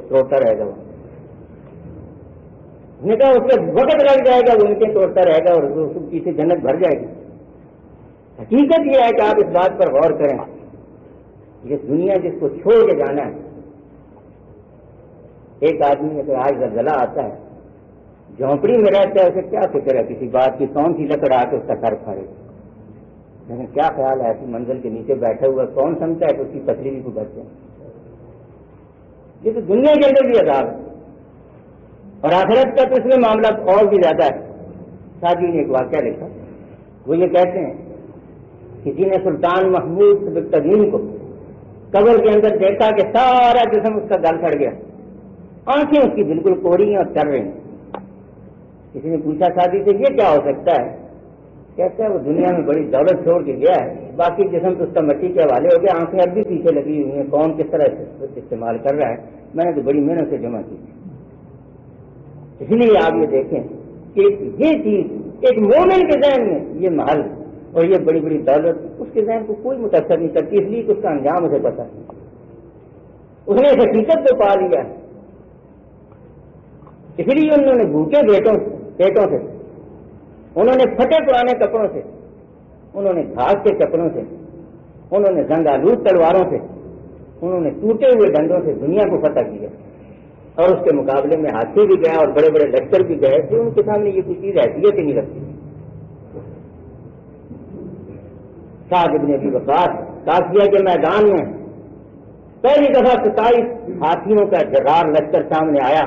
توڑتا رہے گا. اس نے کہا اس کا وقت لگ جائے گا، وہ نیچے توڑتا رہے گا اور اس کے پیچھے جنت بھر جائے گی. حقیقت یہ ہے کہ آپ اس بات پر غور کریں، یہ دنیا جس کو چھوڑ کے جانا ہے. ایک آدمی اگر آج زلزلہ آتا ہے، جھونپڑی میں رہتا ہے، اسے کیا فکر ہے کسی بات کی؟ کون سی لکڑ آ کے اس کا سر پھاڑے؟ لیکن کیا خیال ہے ایسی منزل کے نیچے بیٹھا ہوا کون سمجھتا ہے کہ اس کی تکلیف کو بچ جائے؟ یہ تو دنیا کے اندر بھی عذاب ہے، اور آخرت کا تو اس میں معاملہ اور بھی زیادہ ہے. شاہ جی نے ایک واقعہ لکھا، وہ یہ کہتے ہیں کسی نے سلطان محمود سبکتگین کو قبر کے اندر دیکھا کہ سارا جسم اس کا گل سڑ گیا، آنکھیں اس کی بالکل کوری ہیں اور چل رہی ہیں. کسی نے پوچھا شادی سے یہ کیا ہو سکتا ہے؟ کہتا ہے وہ دنیا میں بڑی دولت چھوڑ کے گیا ہے، باقی جسم تو اس کا مٹی کے حوالے ہو گیا، آنکھیں اب بھی پیچھے لگی ہوئی ہیں، کون کس طرح استعمال کر رہا ہے، میں نے تو بڑی محنت سے جمع کی. اس لیے آپ یہ دیکھیں کہ یہ چیز ایک مومن کے ذہن میں یہ محل اور یہ بڑی بڑی دولت اس کے ذہن کو کوئی متاثر نہیں کرتی، اس لیے کہ اس کا انجام اسے پتا ہے. اس نے اس حقیقت کو پا لیا، اس لیے انہوں نے بھوکے پیٹوں سے، انہوں نے پھٹے پرانے کپڑوں سے، انہوں نے گھاس کے چپلوں سے، انہوں نے زنگ آلود تلواروں سے، انہوں نے ٹوٹے ہوئے ڈنڈوں سے دنیا کو فتح کیا. اور اس کے مقابلے میں ہاتھی بھی گئے اور بڑے بڑے لشکر بھی گئے جو ان کے سامنے یہ کوئی چیز حیثیت ہی نہیں رکھتی. سعد ابن ابی وقاص قافیہ کے میدان میں پہلی دفعہ 27 ہاتھیوں کا جرار لشکر سامنے آیا،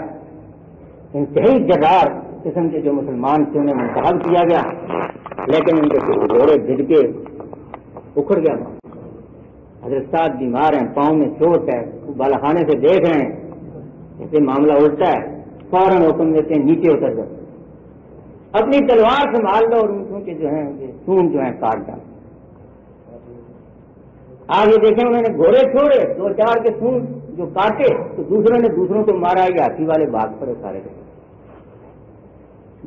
انتہائی جرار قسم کے جو مسلمان تھے انہیں منتخب کیا گیا، لیکن ان کے کچھ گھوڑے بھج کے اکھڑ گیا. حضرت سعد بیمار ہیں، پاؤں میں چوٹ ہے، بالا خانے سے دیکھ رہے ہیں، ایسے معاملہ الٹا ہے، فوراً حکم دیتے ہیں نیچے اتر جاؤ، اپنی تلوار سنبھال لو اور ان کے جو ہیں سون جو ہیں کاٹ ڈالو. آگے دیکھیں انہوں نے گھوڑے چھوڑے، 2-4 کے سون جو کاٹے تو دوسروں نے دوسروں کو مارا، یہ ہاتھی والے بھاگ پڑے سارے.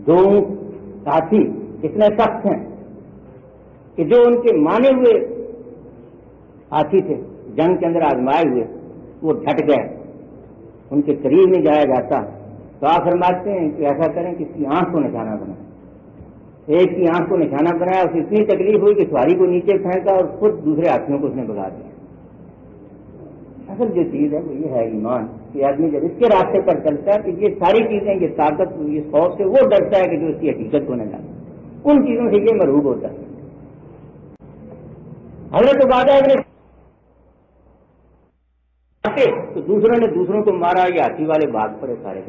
2 ہاتھی اتنے سخت ہیں کہ جو ان کے مانے ہوئے ہاتھی تھے، جنگ کے اندر آزمائے ہوئے، وہ ڈٹ گئے، ان کے قریب نہیں جایا جاتا. تو آپ فرماتے ہیں کہ ایسا کریں کہ اس کی آنکھ کو نشانہ بنائیں. ایک کی آنکھ کو نشانہ بنایا، اسے اتنی تکلیف ہوئی کہ سواری کو نیچے پھینکا اور خود دوسرے ہاتھیوں کو اس نے بگا دیا. اصل جو چیز ہے وہ یہ ہے ایمان، کہ آدمی جب اس کے راستے پر چلتا ہے کہ یہ ساری چیزیں، یہ طاقت، یہ خوف سے وہ ڈرتا ہے کہ جو اس کی حقیقت کو نہ جانے، ان چیزوں سے یہ مرعوب ہوتا ہے. حضرت عبادہ ابن تو دوسروں نے دوسروں کو مارا، یہ ہاتھی والے بھاگ پڑے سارے.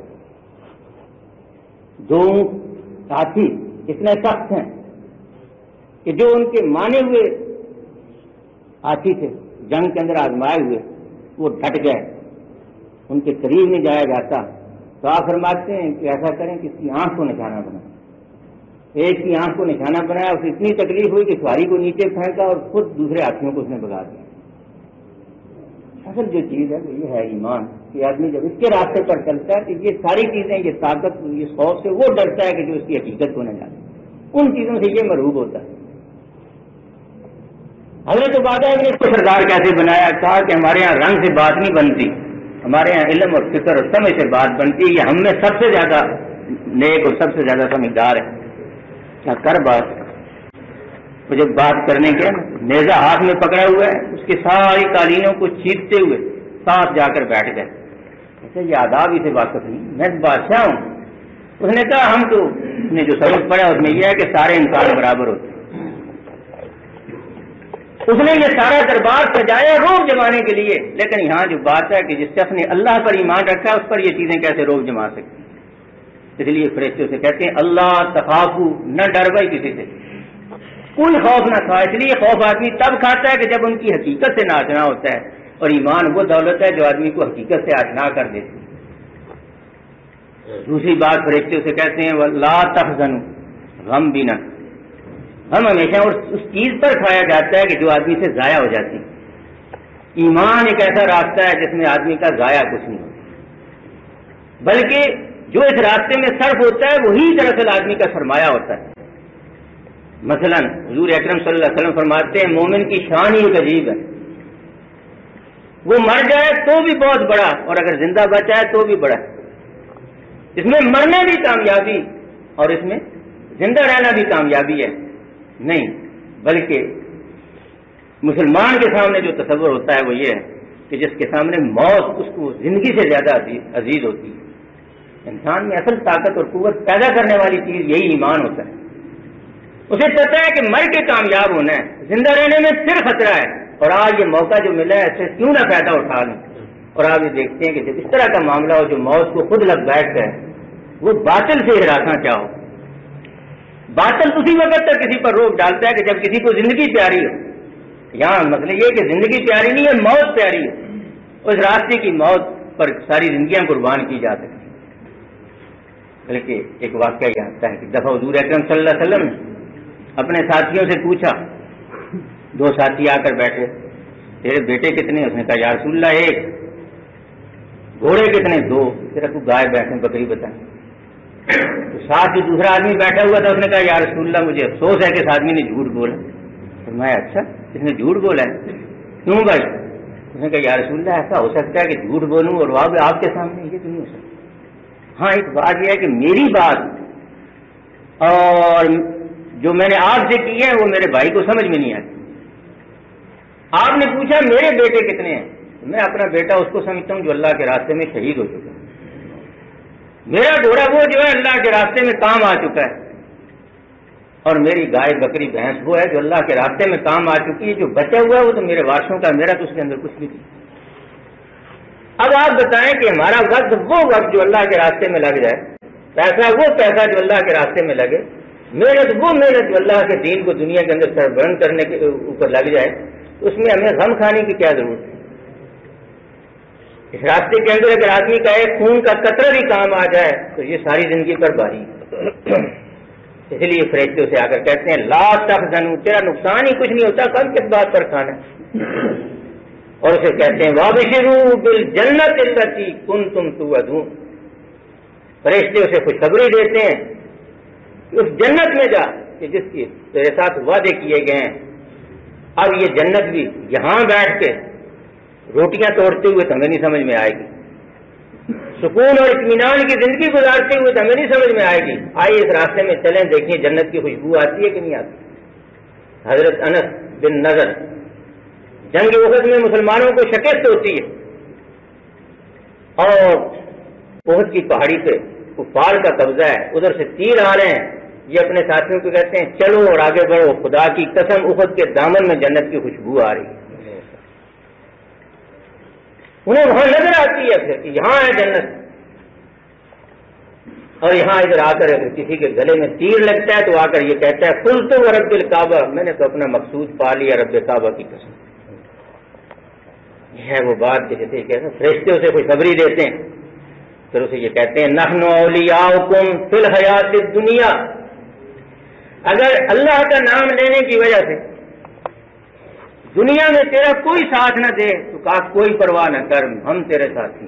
2 ہاتھی اتنے سخت ہیں کہ جو ان کے مانے ہوئے ہاتھی تھے، جنگ کے اندر آزمائے ہوئے، وہ ڈٹ گئے، ان کے قریب نہیں جایا جاتا. تو آپ فرماتے ہیں کہ ایسا کریں کہ اس کی آنکھ کو نشانہ بنائیں. ایک کی آنکھ کو نشانہ بنایا، اسے اتنی تکلیف ہوئی کہ سواری کو نیچے پھینکا اور خود دوسرے ہاتھیوں کو اس نے بگا دیا. اصل جو چیز ہے وہ یہ ہے ایمان، کہ آدمی جب اس کے راستے پر چلتا ہے کہ یہ ساری چیزیں، یہ طاقت، یہ خوف سے وہ ڈرتا ہے کہ جو اس کی حقیقت کو نہ جانے، ان چیزوں سے یہ مرعوب ہوتا ہے. حضرت عبادہ ابن اس کو سردار کیسے بنایا؟ کہا کہ ہمارے یہاں رنگ سے بات نہیں بنتی، ہمارے یہاں علم اور فکر اور سمجھ سے بات بنتی. یہ ہم میں سب سے زیادہ نیک اور سب سے زیادہ سمجھدار ہے. کیا کر بات؟ وہ جب بات کرنے کے نیزہ ہاتھ میں پکڑا ہوا ہے، اس کی ساری قالینوں کو چیرتے ہوئے ساتھ جا کر بیٹھ گئے. ایسے یہ آداب ہی سے واقف نہیں، میں بادشاہ ہوں. اس نے کہا ہم تو نے جو سبق پڑھا اس میں یہ ہے کہ سارے انسان برابر ہوتے ہیں. اس نے یہ سارا دربار سجایا روب جمانے کے لیے، لیکن یہاں جو بات ہے کہ جس شخص نے اللہ پر ایمان رکھا ہے اس پر یہ چیزیں کیسے روب جما سکتی ہیں؟ اس لیے فرشتوں سے کہتے ہیں اللہ تخافو، نہ ڈر بھائی کسی سے، کوئی خوف نہ کھا۔ اس لیے خوف آدمی تب کھاتا ہے کہ جب ان کی حقیقت سے ناشنا ہوتا ہے، اور ایمان وہ دولت ہے جو آدمی کو حقیقت سے آشنا کر دیتی ہے۔ دوسری بات فرشتوں سے کہتے ہیں لا تحزنوا، غم بھی نہ، ہم ہمیشہ اس چیز پر کھایا جاتا ہے کہ جو آدمی سے ضائع ہو جاتی ہے۔ ایمان ایک ایسا راستہ ہے جس میں آدمی کا ضائع کچھ نہیں ہوتا، بلکہ جو اس راستے میں صرف ہوتا ہے وہی دراصل آدمی کا سرمایہ ہوتا ہے۔ مثلا حضور اکرم صلی اللہ علیہ وسلم فرماتے ہیں مومن کی شان ہی عجیب ہے، وہ مر جائے تو بھی بہت بڑا، اور اگر زندہ بچ جائے تو بھی بڑا ہے۔ اس میں مرنے بھی کامیابی اور اس میں زندہ رہنا بھی کامیابی ہے نہیں، بلکہ مسلمان کے سامنے جو تصور ہوتا ہے وہ یہ ہے کہ جس کے سامنے موت اس کو زندگی سے زیادہ عزیز ہوتی ہے۔ انسان میں اصل طاقت اور قوت پیدا کرنے والی چیز یہی ایمان ہوتا ہے۔ اسے پتہ ہے کہ مر کے کامیاب ہونا ہے، زندہ رہنے میں پھر خطرہ ہے، اور آج یہ موقع جو ملا ہے اسے کیوں نہ فائدہ اٹھا لیں۔ اور آپ یہ دیکھتے ہیں کہ جب اس طرح کا معاملہ ہو جو موت کو خود لگ بیٹھتا ہے، وہ باطل سے ہراساں کیا ہو۔ باطل اسی وقت تک کسی پر روک ڈالتا ہے کہ جب کسی کو زندگی پیاری ہو۔ یہاں مسئلہ یہ کہ زندگی پیاری نہیں ہے، موت پیاری ہے، اس راستے کی موت پر ساری زندگیاں قربان کی جا سکتی۔ بلکہ ایک واقعہ یہ آتا ہے کہ دفعہ حضور اکرم صلی اللہ علیہ وسلم اپنے ساتھیوں سے پوچھا، دو ساتھی آ کر بیٹھے، تیرے بیٹے کتنے؟ اس نے کہا یا رسول اللہ ایک۔ گھوڑے کتنے؟ دو۔ تیرا تو گائے بھینس بکری بتائیں۔ تو ساتھ جو دوسرا آدمی بیٹھا ہوا تھا اس نے کہا یا رسول اللہ مجھے افسوس ہے کہ اس آدمی نے جھوٹ بولا۔ فرمایا اچھا اس نے جھوٹ بولا ہے، کیوں بھائی؟ اس نے کہا یا رسول اللہ ایسا ہو سکتا ہے کہ جھوٹ بولوں اور آپ کے سامنے، یہ تو نہیں ہو سکتا۔ ہاں ایک بات یہ ہے کہ میری بات اور جو میں نے آپ سے کی ہے وہ میرے بھائی کو سمجھ میں نہیں آتی۔ آپ نے پوچھا میرے بیٹے کتنے ہیں؟ میں اپنا بیٹا اس کو سمجھتا ہوں جو اللہ کے راستے میں شہید ہو چکا ہے۔ میرا گھوڑا وہ جو ہے اللہ کے راستے میں کام آ چکا ہے، اور میری گائے بکری بھینس وہ ہے جو اللہ کے راستے میں کام آ چکی ہے۔ جو بچا ہوا ہے وہ تو میرے وارثوں کا، میرا تو اس کے اندر کچھ بھی نہیں۔ اب آپ بتائیں کہ ہمارا وقت وہ وقت جو اللہ کے راستے میں لگ جائے، پیسہ وہ پیسہ جو اللہ کے راستے میں لگے، محنت وہ محنت جو اللہ کے دین کو دنیا کے اندر سربلند کرنے کے اوپر لگ جائے، اس میں ہمیں غم کھانے کی کیا ضرورت ہے؟ اس راستے کے اندر اگر آدمی کا ایک خون کا قطرہ بھی کام آ جائے تو یہ ساری زندگی پر بھاری۔ اس لیے فرشتے اسے آ کر کہتے ہیں لا تحزنوا، تیرا نقصان ہی کچھ نہیں ہوتا، کل کس بات پر کھانا ہے۔ اور اسے کہتے ہیں وابشروا بالجنۃ التی کنتم توعدون، فرشتے اسے خوشخبری دیتے ہیں اس جنت میں جا کہ جس کی تیرے ساتھ وعدے کیے گئے ہیں۔ اب یہ جنت بھی یہاں بیٹھ کے روٹیاں توڑتے ہوئے تو ہمیں نہیں سمجھ میں آئے گی، سکون اور اطمینان کی زندگی گزارتے ہوئے تو ہمیں نہیں سمجھ میں آئے گی۔ آئیے اس راستے میں چلیں، دیکھیں جنت کی خوشبو آتی ہے کہ نہیں آتی۔ حضرت انس بن نضر جنگ احد میں مسلمانوں کو شکست ہوتی ہے، اور احد کی پہاڑی پہ کفار کا قبضہ ہے، ادھر سے تیر آ رہے ہیں۔ یہ اپنے ساتھیوں کو کہتے ہیں چلو اور آگے بڑھو، خدا کی قسم احد کے دامن میں جنت کی خوشبو آ رہی ہے۔ انہیں وہاں نظر آتی ہے پھر کہ یہاں ہے جنت، اور یہاں ادھر آ کر اگر کسی کے گلے میں تیر لگتا ہے تو آ کر یہ کہتا ہے قلت ورب الکعبہ، میں نے تو اپنا مقصود پا لیا رب کعبہ کی قسم۔ یہ ہے وہ بات کہ جیسے کہتے ہیں فرشتے اسے خوشخبری دیتے ہیں، پھر اسے یہ کہتے ہیں نحن اولیاؤکم فی الحیات الدنیا، اگر اللہ کا نام لینے کی وجہ سے دنیا میں تیرا کوئی ساتھ نہ دے تو کہا کوئی پرواہ نہ کر، ہم تیرے ساتھی۔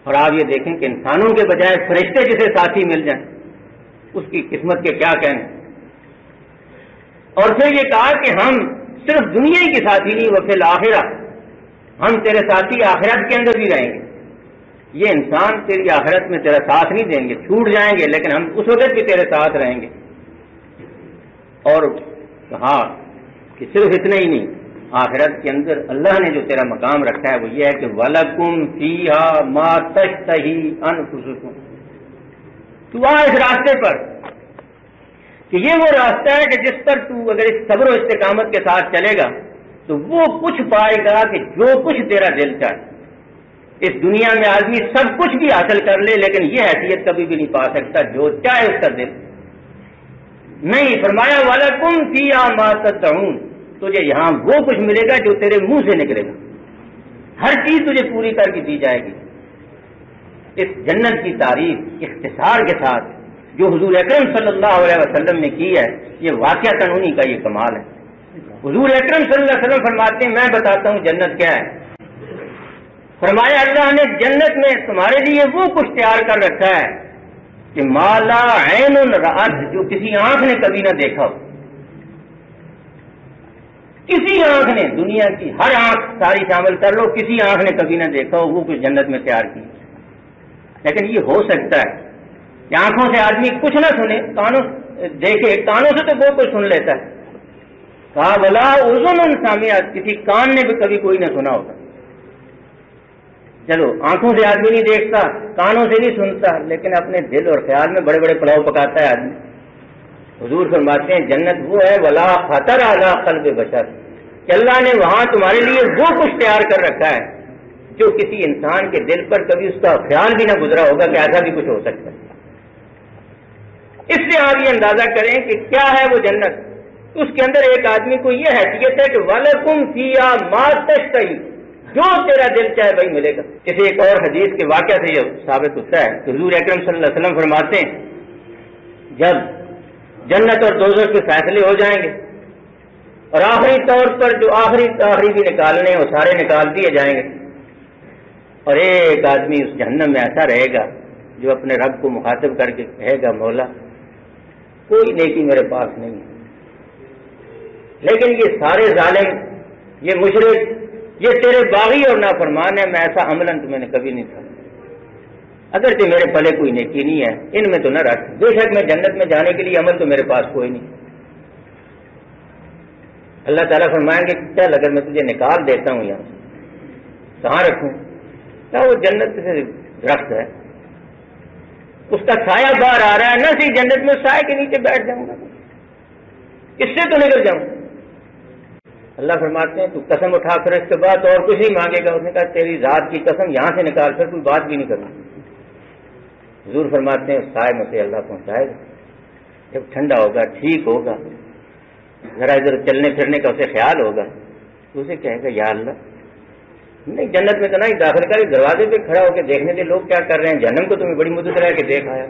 اور آپ یہ دیکھیں کہ انسانوں کے بجائے فرشتے جسے ساتھی مل جائیں اس کی قسمت کے کیا کہنے۔ اور پھر یہ کہا کہ ہم صرف دنیا ہی کے ساتھی نہیں، وہ فی الآخرہ، ہم تیرے ساتھی آخرت کے اندر بھی رہیں گے۔ یہ انسان تیری آخرت میں تیرا ساتھ نہیں دیں گے، چھوٹ جائیں گے، لیکن ہم اس وقت بھی تیرے ساتھ رہیں گے۔ اور کہا کہ صرف اتنا ہی نہیں، آخرت کے اندر اللہ نے جو تیرا مقام رکھا ہے وہ یہ ہے کہ وَلَكُمْ فِيهَا مَا تَشْتَهِي أَنفُسُكُمْ، تو آ اس راستے پر کہ یہ وہ راستہ ہے کہ جس پر تو اگر اس صبر و استقامت کے ساتھ چلے گا تو وہ کچھ پائے گا کہ جو کچھ تیرا دل چاہے. اس دنیا میں آدمی سب کچھ بھی حاصل کر لے لیکن یہ حیثیت کبھی بھی نہیں پا سکتا جو چاہے اس کا دل نہیں. فرمایا وَلَكُمْ فِيهَا مَا تَدَّعُونَ, تجھے یہاں وہ کچھ ملے گا جو تیرے منہ سے نکلے گا, ہر چیز تجھے پوری کر کے دی جائے گی. اس جنت کی تعریف اختصار کے ساتھ جو حضور اکرم صلی اللہ علیہ وسلم نے کی ہے, یہ واقعتاً انہی کا یہ کمال ہے. حضور اکرم صلی اللہ علیہ وسلم فرماتے ہیں میں بتاتا ہوں جنت کیا ہے. فرمایا اللہ نے جنت میں تمہارے لیے وہ کچھ تیار کر رکھا ہے کہ ما لا عین رأت, جو کسی آنکھ نے کبھی نہ دیکھا ہو. کسی آنکھ نے, دنیا کی ہر آنکھ ساری شامل کر لو, کسی آنکھ نے کبھی نہ دیکھا ہو وہ کچھ جنت میں تیار کی. لیکن یہ ہو سکتا ہے کہ آنکھوں سے آدمی کچھ نہ سنے, کانوں دیکھے, کانوں سے تو وہ کچھ سن لیتا ہے. کہا بلا اذن سامعت, کسی کان نے بھی کبھی کوئی نہ سنا ہوتا. چلو آنکھوں سے آدمی نہیں دیکھتا, کانوں سے نہیں سنتا, لیکن اپنے دل اور خیال میں بڑے بڑے پلاؤ پکاتا ہے آدمی. حضور فرماتے ہیں جنت وہ ہے ولا خطر علی قلب بشر, کہ اللہ نے وہاں تمہارے لیے وہ کچھ تیار کر رکھا ہے جو کسی انسان کے دل پر کبھی اس کا خیال بھی نہ گزرا ہوگا کہ ایسا بھی کچھ ہو سکتا ہے. اس سے آپ یہ اندازہ کریں کہ کیا ہے وہ جنت. اس کے اندر ایک آدمی کو یہ حیثیت ہے کہ وَلَكُمْ فِيهَا مَا تَشْتَهِي, جو تیرا دل چاہے وہی ملے گا. اسے ایک اور حدیث کے واقعہ سے یہ ثابت ہوتا ہے. حضور اکرم صلی اللہ علیہ وسلم فرماتے ہیں جب جنت اور دوزخ کے فیصلے ہو جائیں گے اور آخری طور پر جو آخری بھی نکالنے ہیں وہ سارے نکال دیے جائیں گے, اور ایک آدمی اس جہنم میں ایسا رہے گا جو اپنے رب کو مخاطب کر کے کہے گا مولا کوئی نیکی میرے پاس نہیں ہے, لیکن یہ سارے ظالم, یہ مشرک, یہ تیرے باغی اور نافرمان ہے, میں ایسا عملاً تو میں نے کبھی نہیں تھا, اگرچہ میرے پلے کوئی نیکی نہیں ہے ان میں تو نہ رکھ, بے شک میں جنت میں جانے کے لیے عمل تو میرے پاس کوئی نہیں. اللہ تعالیٰ فرمائیں گے چل اگر میں تجھے نکال دیتا ہوں یہاں کہاں رکھوں, کیا وہ جنت سے درخت ہے, اس کا سایہ باہر آ رہا ہے, نہ صحیح جنت میں سائے کے نیچے بیٹھ جاؤں گا, اس سے تو نکل جاؤں. اللہ فرماتے ہیں تو قسم اٹھا کر اس کے بعد اور کچھ نہیں مانگے گا. اس نے کہا تیری ذات کی قسم یہاں سے نکال کر کوئی بات بھی نہیں کروں. حضور فرماتے ہیں سائے میں سے اللہ پہنچائے گا, جب ٹھنڈا ہوگا ٹھیک ہوگا, ذرا ادھر چلنے پھرنے کا اسے خیال ہوگا تو اسے کہے گا یا اللہ نہیں جنت میں تو نہیں داخل کر, دروازے پہ کھڑا ہو کے دیکھنے کے لوگ کیا کر رہے ہیں, جہنم کو تمہیں بڑی مدت رہ کے دیکھ آیا.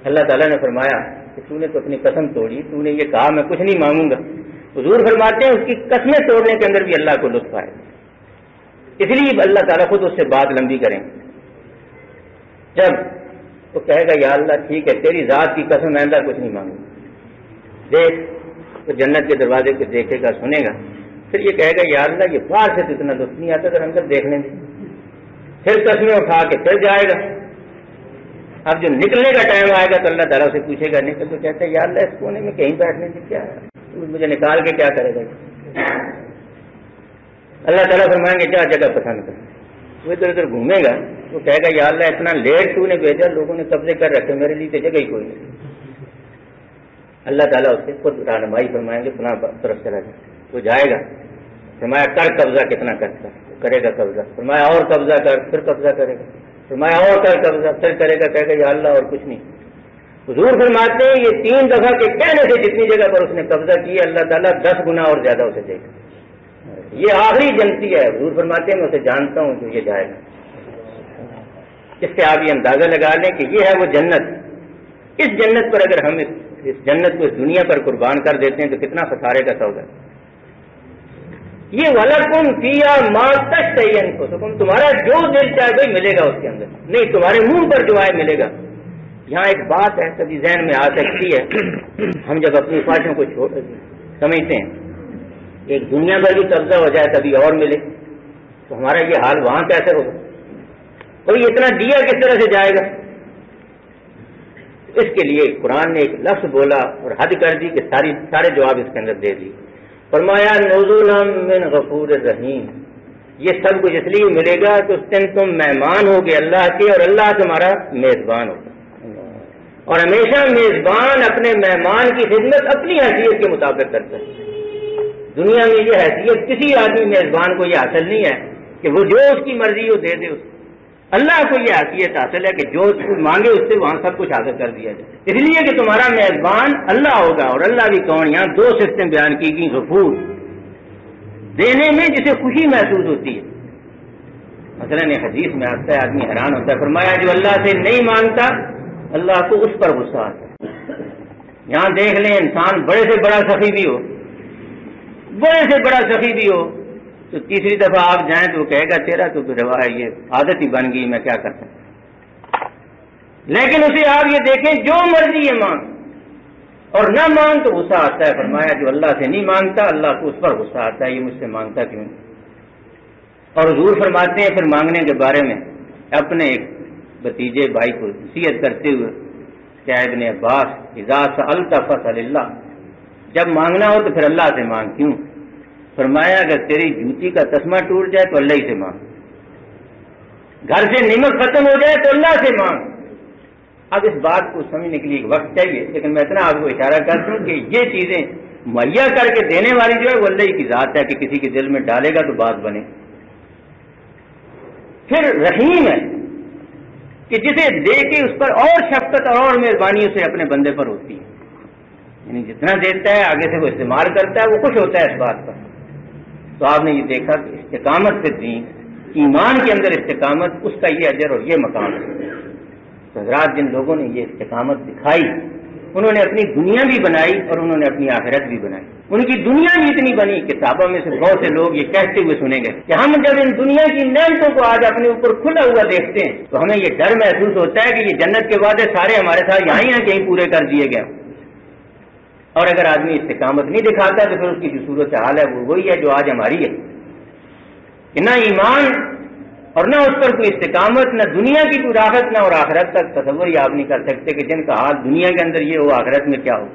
اللہ تعالیٰ نے فرمایا کہ تو نے تو اپنی قسم توڑی, تو نے یہ کہا میں کچھ نہیں مانگوں گا. حضور فرماتے ہیں اس کی قسمیں توڑنے کے اندر بھی اللہ کو لطف آئے, اس لیے اللہ تعالیٰ خود اس سے بات لمبی کریں. جب تو کہے گا یا اللہ ٹھیک ہے تیری ذات کی قسم آئندہ کچھ نہیں مانگوں, دیکھ تو جنت کے دروازے کو دیکھے گا سنے گا, پھر یہ کہے گا یا اللہ یہ باہر سے تو اتنا لطف نہیں آتا اگر اندر دیکھ لیں گے. پھر قسمیں اٹھا کے پھر جائے گا. اب جو نکلنے کا ٹائم آئے گا تو اللہ تعالیٰ سے پوچھے گا نکل, تو کہتے ہیں یا اللہ اس کونے میں کہیں بیٹھنے سے کیا ہے, مجھے نکال کے کیا کرے گا. اللہ تعالیٰ فرمائیں گے کیا جگہ پسند کر, وہ ادھر ادھر گھومے گا, وہ کہے گا یا اللہ اتنا لیٹ تو نے بھیجا, لوگوں نے قبضے کر رکھے, میرے لیے تو جگہ ہی کوئی نہیں. اللہ تعالیٰ اس سے خود رہنمائی فرمائیں گے فلاں طرف چلا جائے, وہ جائے گا. فرمایا کر قبضہ کتنا کرتا, کرے گا قبضہ. فرمایا اور قبضہ کر, پھر قبضہ کرے گا. فرمایا اور کر قبضہ, پھر کرے گا, کہے گا یا اللہ اور کچھ نہیں. حضور فرماتے ہیں یہ 3 دفعہ کے کہنے سے جتنی جگہ پر اس نے قبضہ کیا اللہ تعالیٰ 10 گنا اور زیادہ اسے دے گا. یہ آخری جنتی ہے. حضور فرماتے ہیں میں اسے جانتا ہوں جو یہ جائے گا. اس سے آپ یہ اندازہ لگا لیں کہ یہ ہے وہ جنت. اس جنت پر اگر ہم اس جنت کو اس دنیا پر قربان کر دیتے ہیں تو کتنا خسارے کا سودا ہے. یہ وَلَكُمْ فِيهَا مَا تَشْتَهِي أَنفُسُكُمْ, تمہارا جو دل چاہے وہی ملے گا اس کے اندر, نہیں تمہارے منہ پر جو آئے ملے گا. یہاں ایک بات ہے کبھی ذہن میں آ سکتی ہے, ہم جب اپنی خواہشوں کو سمجھتے ہیں ایک دنیا پر بھی قبضہ ہو جائے کبھی اور ملے تو ہمارا یہ حال وہاں کیسے ہوگا, اور یہ اتنا دیا کس طرح سے جائے گا. اس کے لیے قرآن نے ایک لفظ بولا اور حد کر دی کہ سارے جواب اس کے اندر دے دی. فرمایا نزلا من غفور الرحیم, یہ سب کچھ اس لیے ملے گا کہ اس دن تم مہمان ہوگے اللہ کے اور اللہ تمہارا میزبان ہوگا. اور ہمیشہ میزبان اپنے مہمان کی خدمت اپنی حیثیت کے مطابق کرتا ہے. دنیا میں یہ حیثیت کسی آدمی میزبان کو یہ حاصل نہیں ہے کہ وہ جو اس کی مرضی ہو دے دے. اللہ کو یہ حیثیت حاصل ہے کہ جو مانگے اس سے وہاں سب کچھ حاصل کر دیا جائے. اس لیے کہ تمہارا میزبان اللہ ہوگا. اور اللہ بھی کون؟ یہاں دو صفتیں بیان کی گئی. غفور، دینے میں جسے خوشی محسوس ہوتی ہے. مثلا حدیث میں آتا ہے آدمی حیران ہوتا ہے، فرمایا جو اللہ سے نہیں مانگتا اللہ کو اس پر غصہ آتا ہے. یہاں دیکھ لیں انسان بڑے سے بڑا سخی بھی ہو، بڑے سے بڑا سخی بھی ہو، تو تیسری دفعہ آپ جائیں تو وہ کہے گا تیرا تو روا یہ عادت ہی بن گئی، میں کیا کر سکتا. لیکن اسے آپ یہ دیکھیں جو مرضی ہے مانگ اور نہ مانگ تو غصہ آتا ہے. فرمایا جو اللہ سے نہیں مانگتا اللہ کو اس پر غصہ آتا ہے، یہ مجھ سے مانگتا کیوں نہیں. اور حضور فرماتے ہیں پھر مانگنے کے بارے میں اپنے ایک بھتیجے بھائی کو نصیحت کرتے ہوئے کہ ابن عباس اذا سألت فاسأل اللہ، جب مانگنا ہو تو پھر اللہ سے مانگ. کیوں؟ فرمایا اگر تیری جوتی کا تسمہ ٹوٹ جائے تو اللہ ہی سے مانگ، گھر سے نمک ختم ہو جائے تو اللہ سے مانگ. اب اس بات کو سمجھنے کے لیے ایک وقت چاہیے، لیکن میں اتنا آپ کو اشارہ کرتا ہوں کہ یہ چیزیں مہیا کر کے دینے والی جو ہے وہ اللہ کی ذات ہے کہ کسی کے دل میں ڈالے گا تو بات بنے. پھر رحیم ہے کہ جسے دے کے اس پر اور شفقت اور مہربانی اسے اپنے بندے پر ہوتی ہے. یعنی جتنا دیتا ہے آگے سے وہ استعمال کرتا ہے، وہ خوش ہوتا ہے اس بات پر. تو آپ نے یہ دیکھا کہ استقامت سے دین، ایمان کے اندر استقامت، اس کا یہ اجر اور یہ مقام ہے. تو حضرات جن لوگوں نے یہ استقامت دکھائی انہوں نے اپنی دنیا بھی بنائی اور انہوں نے اپنی آخرت بھی بنائی. ان کی دنیا بھی اتنی بنی کہ صحابہ میں سے بہت سے لوگ یہ کہتے ہوئے سنیں گے کہ ہم جب ان دنیا کی نعمتوں کو آج اپنے اوپر کھلا ہوا دیکھتے ہیں تو ہمیں یہ ڈر محسوس ہوتا ہے کہ یہ جنت کے وعدے سارے ہمارے ساتھ یہاں ہی کہیں پورے کر دیے گئے. اور اگر آدمی استقامت نہیں دکھاتا تو پھر اس کی جو صورت حال ہے وہ وہی ہے جو آج ہماری ہے کہ نہ ایمان اور نہ اس پر کوئی استقامت، نہ دنیا کی کوئی راحت، نہ اور آخرت تک تصور ہی آپ نہیں کر سکتے کہ جن کا حال دنیا کے اندر یہ ہو آخرت میں کیا ہو.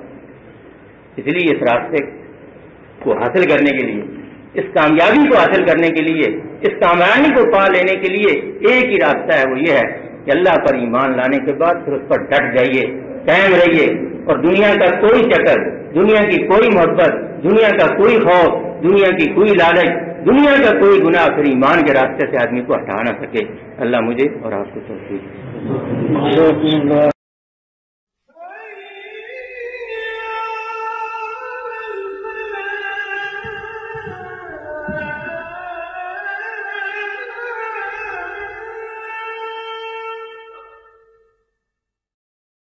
اس لیے اس راستے کو حاصل کرنے کے لیے، اس کامیابی کو حاصل کرنے کے لیے، اس کامیابی کو پا لینے کے لیے ایک ہی راستہ ہے، وہ یہ ہے کہ اللہ پر ایمان لانے کے بعد پھر اس پر ڈٹ جائیے، قائم رہیے. اور دنیا کا کوئی چکر، دنیا کی کوئی محبت، دنیا کا کوئی خوف، دنیا کی کوئی لالچ، دنیا کا کوئی گناہ پھر ایمان کے راستے سے آدمی کو ہٹا نہ سکے. اللہ مجھے اور آپ کو توفیق.